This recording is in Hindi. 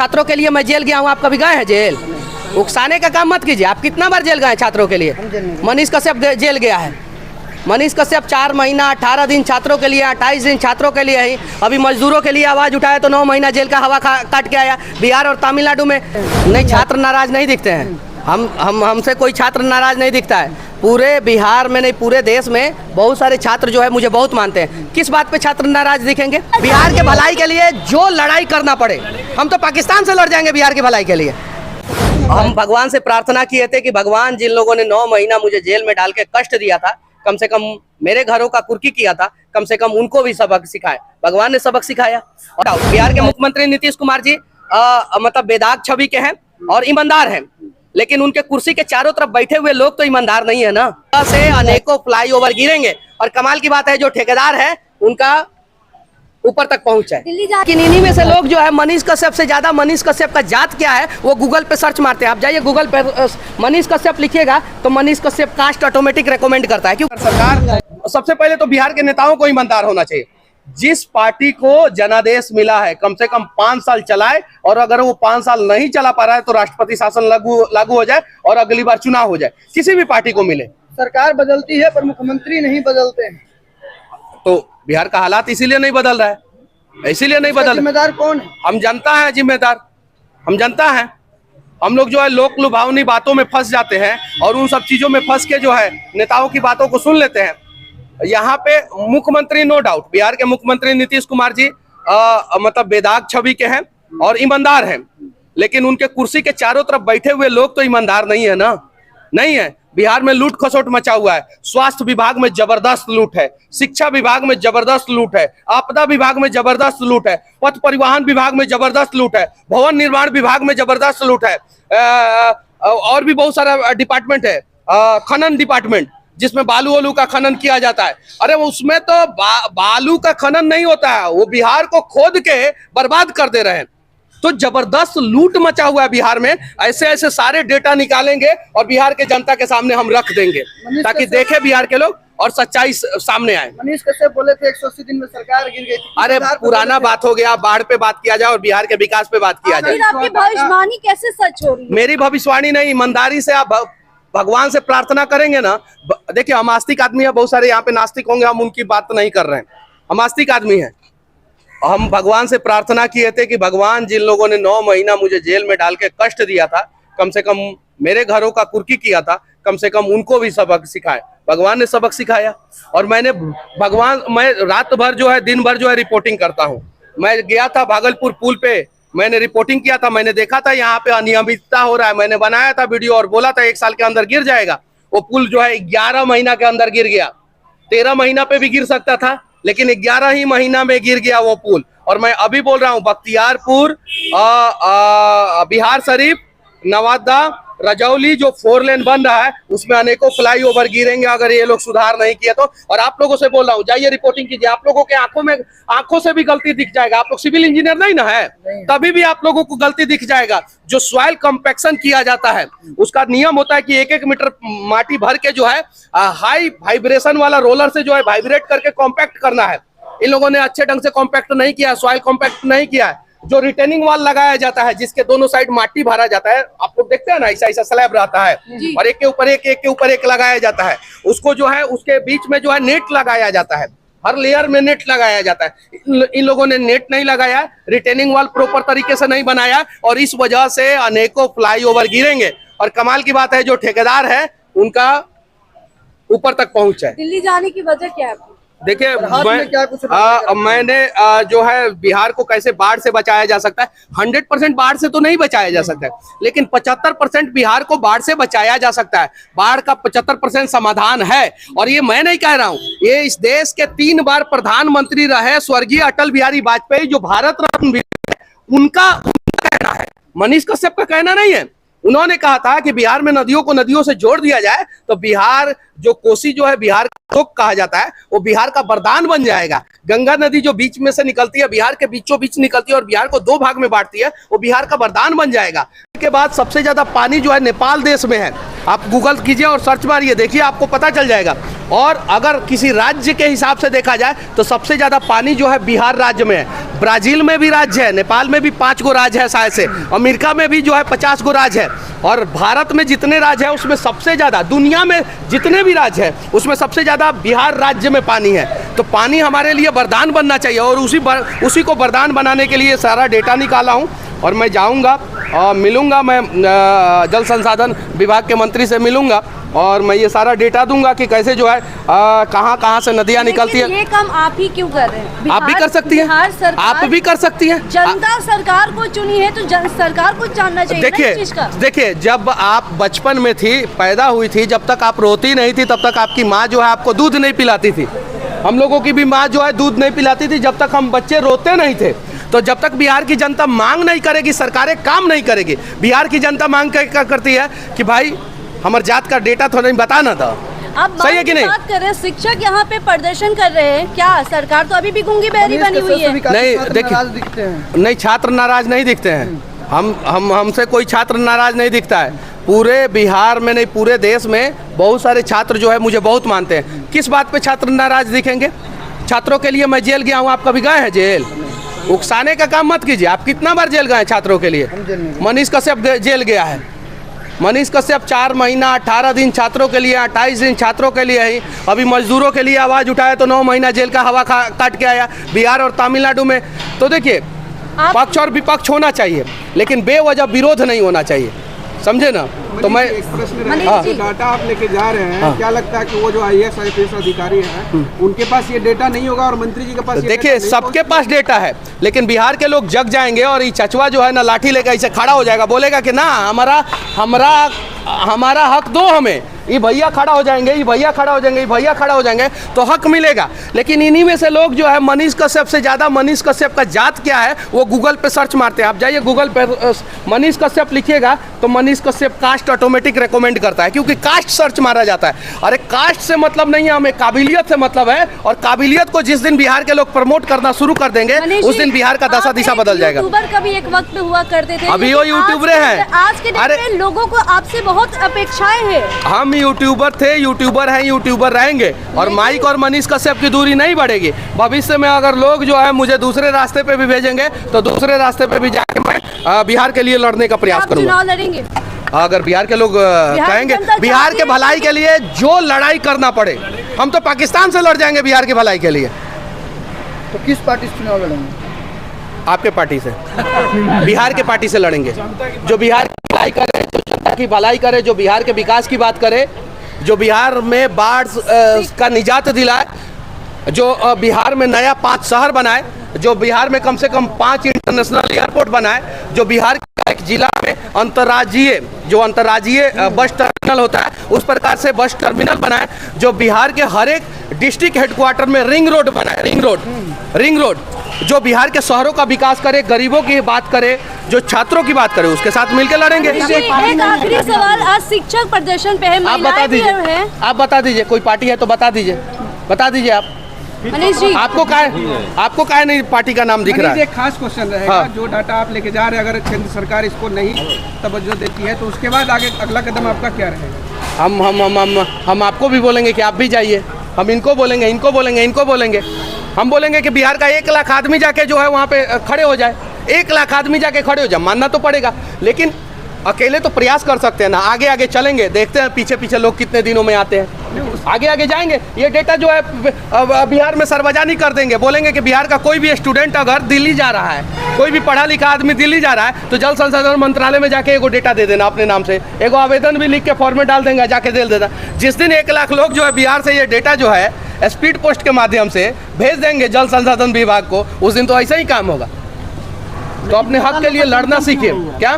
छात्रों के लिए मैं जेल गया हूँ, आप कभी गए हैं जेल? उकसाने का काम मत कीजिए। आप कितना बार जेल गए छात्रों के लिए? मनीष कश्यप जेल गया है। मनीष कश्यप 4 महीना 18 दिन छात्रों के लिए, 28 दिन छात्रों के लिए ही। अभी मजदूरों के लिए आवाज़ उठाया तो 9 महीना जेल का हवा काट के आया। बिहार और तमिलनाडु में नहीं, छात्र नाराज नहीं दिखते हैं। हमसे कोई छात्र नाराज नहीं दिखता है। पूरे बिहार में नहीं, पूरे देश में बहुत सारे छात्र जो है मुझे बहुत मानते हैं। किस बात पे छात्र नाराज दिखेंगे? बिहार के भलाई के लिए जो लड़ाई करना पड़े, हम तो पाकिस्तान से लड़ जाएंगे बिहार की भलाई के लिए। हम भगवान से प्रार्थना किए थे कि भगवान, जिन लोगों ने 9 महीना मुझे जेल में डाल के कष्ट दिया था, कम से कम मेरे घरों का कुर्की किया था, कम से कम उनको भी सबक सिखाए। भगवान ने सबक सिखाया। और बिहार के मुख्यमंत्री नीतीश कुमार जी मतलब बेदाग छवि के हैं और ईमानदार हैं, लेकिन उनके कुर्सी के चारों तरफ बैठे हुए लोग तो ईमानदार नहीं है ना। से अनेकों फ्लाईओवर गिरेंगे और कमाल की बात है जो ठेकेदार है उनका ऊपर तक पहुंच है। लेकिन इन्हीं में से लोग जो है मनीष कश्यप से ज्यादा, मनीष कश्यप का जात क्या है वो गूगल पे सर्च मारते हैं। आप जाइए गूगल पे मनीष कश्यप लिखिएगा तो Manish Kashyap caste automatic recommend करता है। क्यों? सरकार सबसे पहले तो बिहार के नेताओं को ईमानदार होना चाहिए। जिस पार्टी को जनादेश मिला है कम से कम 5 साल चलाए, और अगर वो 5 साल नहीं चला पा रहा है तो राष्ट्रपति शासन लागू हो जाए और अगली बार चुनाव हो जाए। किसी भी पार्टी को मिले। सरकार बदलती है पर मुख्यमंत्री नहीं बदलते हैं, तो बिहार का हालात इसीलिए नहीं बदल रहा है, इसीलिए नहीं बदल। जिम्मेदार कौन है? हम जनता है जिम्मेदार, हम जनता है। हम लोग जो है लोक लुभावनी बातों में फंस जाते हैं और उन सब चीजों में फंस के जो है नेताओं की बातों को सुन लेते हैं। यहाँ पे मुख्यमंत्री नो डाउट, बिहार के मुख्यमंत्री नीतीश कुमार जी मतलब बेदाग छवि के हैं और ईमानदार हैं, लेकिन उनके कुर्सी के चारों तरफ बैठे हुए लोग तो ईमानदार नहीं है ना, नहीं है। बिहार में लूट खसोट मचा हुआ है। स्वास्थ्य विभाग में जबरदस्त लूट है, शिक्षा विभाग में जबरदस्त लूट है, आपदा विभाग में जबरदस्त लूट है, पथ परिवहन विभाग में जबरदस्त लूट है, भवन निर्माण विभाग में जबरदस्त लूट है, और भी बहुत सारा डिपार्टमेंट है। खनन डिपार्टमेंट जिसमें बालू वालू का खनन किया जाता है, अरे उसमें तो बालू का खनन नहीं होता है, वो बिहार को खोद के बर्बाद कर दे रहे हैं। तो जबरदस्त लूट मचा हुआ है बिहार में। ऐसे ऐसे सारे डेटा निकालेंगे और बिहार के जनता के सामने हम रख देंगे ताकि देखे बिहार के लोग और सच्चाई सामने आए। मनीष कश्यप बोले थे 180 दिन में सरकार गिर गई थी। अरे पुराना बात हो गया, बाढ़ पे बात किया जाए और बिहार के विकास पे बात किया जाए। आपकी भविष्यवाणी कैसे सच हो रही है? मेरी भविष्यवाणी नहीं, ईमानदारी से आप भगवान से प्रार्थना करेंगे ना। देखिए हम आस्तिक आदमी है, बहुत सारे यहाँ पे नास्तिक होंगे, हम उनकी बात नहीं कर रहे हैं। हम आस्तिक आदमी है। हम भगवान से प्रार्थना किए थे कि भगवान, जिन लोगों ने 9 महीना मुझे जेल में डाल के कष्ट दिया था, कम से कम मेरे घरों का कुर्की किया था, कम से कम उनको भी सबक सिखाए। भगवान ने सबक सिखाया और मैं रात भर जो है, दिन भर जो है रिपोर्टिंग करता हूँ। मैं गया था भागलपुर पुल पे, मैंने रिपोर्टिंग किया था। मैंने देखा था यहाँ पे अनियमितता हो रहा है, मैंने बनाया था वीडियो और बोला था 1 साल के अंदर गिर जाएगा। वो पुल जो है 11 महीना के अंदर गिर गया। 13 महीना पे भी गिर सकता था, लेकिन 11 ही महीना में गिर गया वो पुल। और मैं अभी बोल रहा हूँ बख्तियारपुर, बिहार शरीफ, नवादा, रजौली जो 4 लेन बन रहा है उसमें अनेकों फ्लाईओवर गिरेंगे अगर ये लोग सुधार नहीं किए तो। और आप लोगों से बोल रहा हूँ, जाइए रिपोर्टिंग कीजिए। आप लोगों के आंखों से भी गलती दिख जाएगा। आप लोग सिविल इंजीनियर नहीं ना है, तभी भी आप लोगों को गलती दिख जाएगा। जो सॉइल कंपैक्शन किया जाता है उसका नियम होता है कि 1-1 मीटर माटी भर के जो है हाई वाइब्रेशन वाला रोलर से जो है वाइब्रेट करके कॉम्पैक्ट करना है। इन लोगों ने अच्छे ढंग से कॉम्पैक्ट नहीं किया, सॉइल कॉम्पैक्ट नहीं किया है। जो रिटेनिंग वॉल लगाया जाता है जिसके दोनों साइड माटी भरा जाता है, आप लोग देखते हैं ना, ऐसा ऐसा स्लैब रहता है और एक के ऊपर एक लगाया जाता है। उसको जो है उसके बीच में जो है नेट लगाया जाता है, हर लेयर में नेट लगाया जाता है। इन लोगों ने नेट नहीं लगाया, रिटेनिंग वॉल प्रॉपर तरीके से नहीं बनाया और इस वजह से अनेकों फ्लाईओवर गिरेंगे। और कमाल की बात है जो ठेकेदार है उनका ऊपर तक पहुंच है। दिल्ली जाने की वजह क्या है? देखिए मैंने जो है बिहार को कैसे बाढ़ से बचाया जा सकता है, 100% बाढ़ से तो नहीं बचाया जा सकता है, लेकिन 75% बिहार को बाढ़ से बचाया जा सकता है। बाढ़ का 75% समाधान है। और ये मैं नहीं कह रहा हूँ, ये इस देश के 3 बार प्रधानमंत्री रहे स्वर्गीय अटल बिहारी वाजपेयी जो भारत रत्न, उनका कहना है, मनीष कश्यप का कहना नहीं है। उन्होंने कहा था कि बिहार में नदियों को नदियों से जोड़ दिया जाए तो बिहार जो कोसी जो है बिहार का दुख कहा जाता है, वो बिहार का वरदान बन जाएगा। गंगा नदी जो बीच में से निकलती है, बिहार के बीचों बीच निकलती है और बिहार को दो भाग में बांटती है, वो बिहार का वरदान बन जाएगा। के बाद सबसे ज्यादा पानी जो है नेपाल देश में है। आप गूगल कीजिए और सर्च मारिए, देखिए आपको पता चल जाएगा। और अगर किसी राज्य के हिसाब से देखा जाए तो सबसे ज्यादा पानी जो है बिहार राज्य में है। ब्राजील में भी राज्य है, नेपाल में भी 5 गो राज्य है शायद से, अमेरिका में भी जो है 50 गो राज्य है, और भारत में जितने राज्य है उसमें सबसे ज्यादा, दुनिया में जितने भी राज्य है उसमें सबसे ज्यादा बिहार राज्य में पानी है। तो पानी हमारे लिए वरदान बनना चाहिए और उसी को वरदान बनाने के लिए सारा डेटा निकाला हूँ और मैं जाऊँगा और मिलूँगा, मैं जल संसाधन विभाग के मंत्री से मिलूँगा और मैं ये सारा डेटा दूंगा कि कैसे जो है कहाँ कहाँ से नदियाँ निकलती है। ये काम आप ही क्यों कर रहे हैं? आप भी कर सकती हैं, आप भी कर सकती हैं। जनता सरकार को चुनी है तो सरकार को जानना चाहिए ना इस चीज का। देखिए, जब आप बचपन में थी, पैदा हुई थी, जब तक आप रोती नहीं थी तब तक आपकी माँ जो है आपको दूध नहीं पिलाती थी। हम लोगों की भी माँ जो है दूध नहीं पिलाती थी जब तक हम बच्चे रोते नहीं थे। तो जब तक बिहार की जनता मांग नहीं करेगी, सरकारें काम नहीं करेगी। बिहार की जनता मांग क्या करती है कि भाई हमारे जात का डेटा थोड़ा नहीं बताना था। अब सही है कि नहीं? बात कर रहे हैं, शिक्षक यहाँ पे प्रदर्शन कर रहे हैं, क्या सरकार तो अभी भी गूंगी बहरी बनी हुई है? नहीं, देखिए, नहीं, छात्र नाराज नहीं दिखते हैं। हमसे कोई छात्र नाराज नहीं दिखता है। पूरे बिहार में नहीं, पूरे देश में बहुत सारे छात्र जो है मुझे बहुत मानते हैं। किस बात पे छात्र नाराज दिखेंगे? छात्रों के लिए मैं जेल गया हूँ, आप कभी गए हैं जेल? उकसाने का काम मत कीजिए। आप कितना बार जेल गए छात्रों के लिए? मनीष कश्यप जेल गया है। मनीष कश्यप 4 महीना 18 दिन छात्रों के लिए, 28 दिन छात्रों के लिए ही। अभी मजदूरों के लिए आवाज़ उठाया तो 9 महीना जेल का हवा काट के आया बिहार और तमिलनाडु में। तो देखिए, पक्ष और विपक्ष होना चाहिए लेकिन बेवजह विरोध नहीं होना चाहिए, समझे ना? तो मैं डाटा आप लेके जा रहे हैं, क्या लगता है कि वो जो IAS IPS अधिकारी हैं उनके पास ये डेटा नहीं होगा और मंत्री जी के पास? देखिए, सबके पास डेटा है लेकिन बिहार के लोग जग जाएंगे और ये चचवा जो है ना लाठी लेकर इसे खड़ा हो जाएगा, बोलेगा कि ना हमारा हक दो हमें। ये भैया खड़ा हो जाएंगे, ये भैया खड़ा हो जाएंगे, ये भैया खड़ा हो जाएंगे तो हक मिलेगा। लेकिन इन्हीं में से लोग जो है मनीष कश्यप से ज़्यादा, मनीष कश्यप का जात क्या है वो गूगल पे सर्च मारते हैं। आप जाइए गूगल पे मनीष कश्यप लिखिएगा तो Manish Kashyap caste automatic recommend करता है, क्योंकि कास्ट सर्च मारा जाता है। अरे कास्ट से मतलब नहीं है, हमें काबिलियत से मतलब है। और काबिलियत को जिस दिन बिहार के लोग प्रमोट करना शुरू कर देंगे उस दिन बिहार का दशा दिशा बदल जाएगा। यूट्यूबर का भी एक वक्त हुआ करते थे, अभी वो यूट्यूबरे हैं। आज के डेट में लोगों को आपसे बहुत अपेक्षाएं हैं। हम यूट्यूबर थे, यूट्यूबर हैं, यूट्यूबर रहेंगे और माइक और मनीष कश्यप की दूरी नहीं बढ़ेगी। भविष्य में अगर लोग जो है मुझे दूसरे रास्ते पे भी भेजेंगे तो दूसरे रास्ते पे भी जाके मैं बिहार के लिए लड़ने का प्रयास करूंगा। चुनाव लड़ेंगे अगर बिहार के लोग कहेंगे बिहार के भलाई के लिए जो लड़ाई करना पड़े, हम तो पाकिस्तान से लड़ जाएंगे बिहार की भलाई के लिए। तो किस पार्टी से चुनाव लड़ेंगे? आपके पार्टी से, बिहार के पार्टी से लड़ेंगे, जो बिहार की भलाई करे, जो जनता की भलाई करे, जो बिहार के विकास की बात करे, जो बिहार में बाढ़ का निजात दिलाए, जो बिहार में नया 5 शहर बनाए, जो बिहार में कम से कम 5 इंटरनेशनल एयरपोर्ट बनाए, जो बिहार के एक जिला में अंतर्राज्यीय बस टर्मिनल होता है उस प्रकार से बस टर्मिनल बनाए, जो बिहार के हर एक डिस्ट्रिक्ट हेडक्वार्टर में रिंग रोड बनाए, रिंग रोड, जो बिहार के शहरों का विकास करे, गरीबों की बात करे, जो छात्रों की बात करे, उसके साथ मिलकर लड़ेंगे। एक आखिरी सवाल, आज शिक्षक प्रदर्शन पे है, आप बता दीजिए, आप बता दीजिए, कोई पार्टी है तो बता दीजिए आप। मनीष जी, आपको काहे नहीं पार्टी का नाम दिख रहा है? एक खास क्वेश्चन रहेगा। हाँ। जो डाटा आप लेके जा रहे हैं, अगर केंद्र सरकार इसको नहीं तवज्जो देती है तो उसके बाद आगे अगला कदम आपका क्या रहेगा? हम आपको भी बोलेंगे कि आप भी जाइए, हम इनको बोलेंगे, हम बोलेंगे कि बिहार का 1 लाख आदमी जाके जो है वहाँ पे खड़े हो जाए, 1 लाख आदमी जाके खड़े हो जाए। मानना तो पड़ेगा लेकिन अकेले तो प्रयास कर सकते हैं ना, आगे चलेंगे, देखते हैं पीछे लोग कितने दिनों में आते हैं, आगे जाएंगे। ये डेटा जो है बिहार में सार्वजनिक कर देंगे, बोलेंगे कि बिहार का कोई भी स्टूडेंट अगर दिल्ली जा रहा है, कोई भी पढ़ा लिखा आदमी दिल्ली जा रहा है तो जल संसाधन मंत्रालय में जाके एगो डेटा दे देना अपने नाम से, एगो आवेदन भी लिख के फॉर्मेट डाल देंगे, जाके दे देना। जिस दिन 1 लाख लोग जो है बिहार से ये डेटा जो है स्पीड पोस्ट के माध्यम से भेज देंगे जल संसाधन विभाग को, उस दिन तो ऐसा ही काम होगा। तो अपने हक के लिए लड़ना सीखिए। क्या